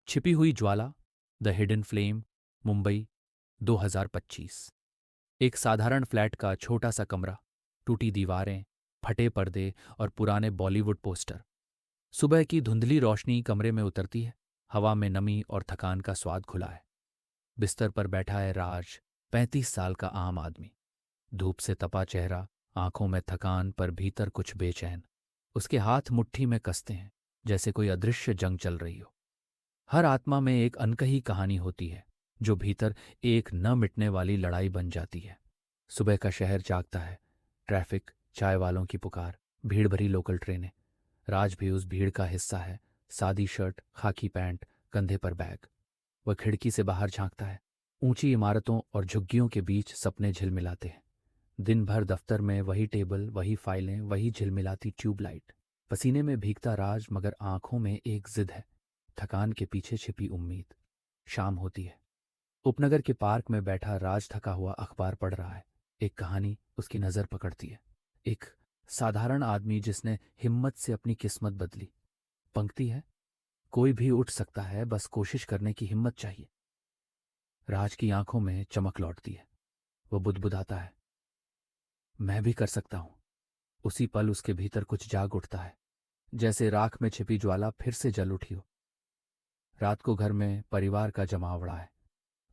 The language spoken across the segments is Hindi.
छिपी हुई ज्वाला, द हिडन फ्लेम, मुंबई, 2025। एक साधारण फ्लैट का छोटा सा कमरा, टूटी दीवारें, फटे पर्दे और पुराने बॉलीवुड पोस्टर। सुबह की धुंधली रोशनी कमरे में उतरती है। हवा में नमी और थकान का स्वाद घुला है। बिस्तर पर बैठा है राज, 35 साल का आम आदमी। धूप से तपा चेहरा, आंखों में थकान पर भीतर कुछ बेचैन। उसके हाथ मुट्ठी में कसते हैं, जैसे कोई अदृश्य जंग चल रही हो। हर आत्मा में एक अनकही कहानी होती है, जो भीतर एक न मिटने वाली लड़ाई बन जाती है। सुबह का शहर जागता है। ट्रैफिक, चाय वालों की पुकार, भीड़ भरी लोकल ट्रेनें। राज भी उस भीड़ का हिस्सा है। सादी शर्ट, खाकी पैंट, कंधे पर बैग। वह खिड़की से बाहर झांकता है। ऊंची इमारतों और झुग्गियों के बीच सपने झिलमिलाते हैं। दिन भर दफ्तर में वही टेबल, वही फाइलें, वही झिलमिलाती ट्यूबलाइट। पसीने में भीगता राज, मगर आंखों में एक जिद है। थकान के पीछे छिपी उम्मीद। शाम होती है। उपनगर के पार्क में बैठा राज थका हुआ अखबार पढ़ रहा है। एक कहानी उसकी नज़र पकड़ती है। एक साधारण आदमी जिसने हिम्मत से अपनी किस्मत बदली। पंक्ति है, कोई भी उठ सकता है, बस कोशिश करने की हिम्मत चाहिए। राज की आंखों में चमक लौटती है। वो बुदबुदाता है, मैं भी कर सकता हूं। उसी पल उसके भीतर कुछ जाग उठता है, जैसे राख में छिपी ज्वाला फिर से जल उठी हो। रात को घर में परिवार का जमावड़ा है।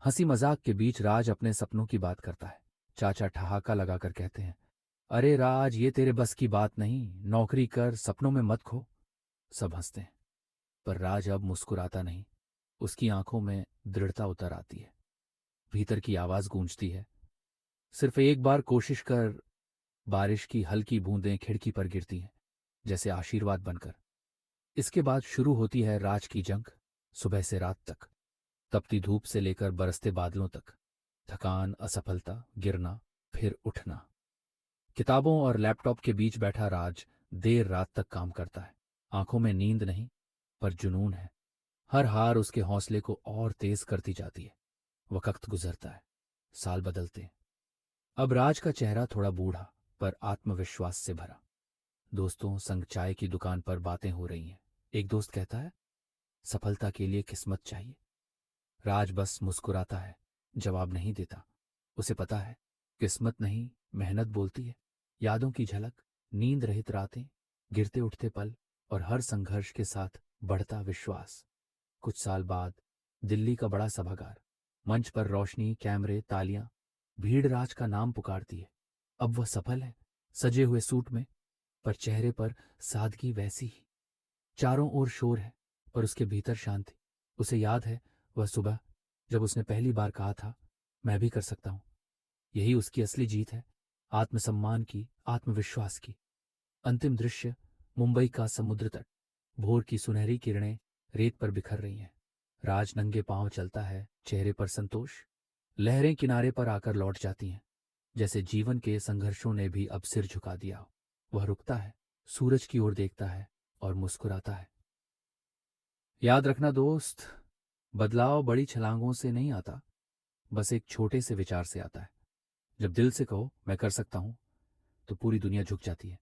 हंसी मजाक के बीच राज अपने सपनों की बात करता है। चाचा ठहाका लगाकर कहते हैं, अरे राज, ये तेरे बस की बात नहीं, नौकरी कर, सपनों में मत खो। सब हंसते हैं, पर राज अब मुस्कुराता नहीं। उसकी आंखों में दृढ़ता उतर आती है। भीतर की आवाज गूंजती है, सिर्फ एक बार कोशिश कर। बारिश की हल्की बूंदें खिड़की पर गिरती हैं, जैसे आशीर्वाद बनकर। इसके बाद शुरू होती है राज की जंग। सुबह से रात तक, तपती धूप से लेकर बरसते बादलों तक। थकान, असफलता, गिरना, फिर उठना। किताबों और लैपटॉप के बीच बैठा राज देर रात तक काम करता है। आंखों में नींद नहीं, पर जुनून है। हर हार उसके हौसले को और तेज करती जाती है। वक्त गुजरता है, साल बदलते हैं। अब राज का चेहरा थोड़ा बूढ़ा, पर आत्मविश्वास से भरा। दोस्तों संग चाय की दुकान पर बातें हो रही हैं। एक दोस्त कहता है, सफलता के लिए किस्मत चाहिए। राज बस मुस्कुराता है, जवाब नहीं देता। उसे पता है, किस्मत नहीं, मेहनत बोलती है। यादों की झलक, नींद रहित रातें, गिरते उठते पल, और हर संघर्ष के साथ बढ़ता विश्वास। कुछ साल बाद दिल्ली का बड़ा सभागार। मंच पर रोशनी, कैमरे, तालियां। भीड़ राज का नाम पुकारती है। अब वह सफल है, सजे हुए सूट में, पर चेहरे पर सादगी वैसी ही। चारों ओर शोर है, पर उसके भीतर शांति। उसे याद है वह सुबह, जब उसने पहली बार कहा था, मैं भी कर सकता हूं। यही उसकी असली जीत है, आत्मसम्मान की, आत्मविश्वास की। अंतिम दृश्य, मुंबई का समुद्र तट। भोर की सुनहरी किरणें रेत पर बिखर रही हैं। राज नंगे पांव चलता है, चेहरे पर संतोष। लहरें किनारे पर आकर लौट जाती हैं, जैसे जीवन के संघर्षों ने भी अब सिर झुका दिया हो। वह रुकता है, सूरज की ओर देखता है और मुस्कुराता है। याद रखना दोस्त, बदलाव बड़ी छलांगों से नहीं आता, बस एक छोटे से विचार से आता है। जब दिल से कहो मैं कर सकता हूं, तो पूरी दुनिया झुक जाती है।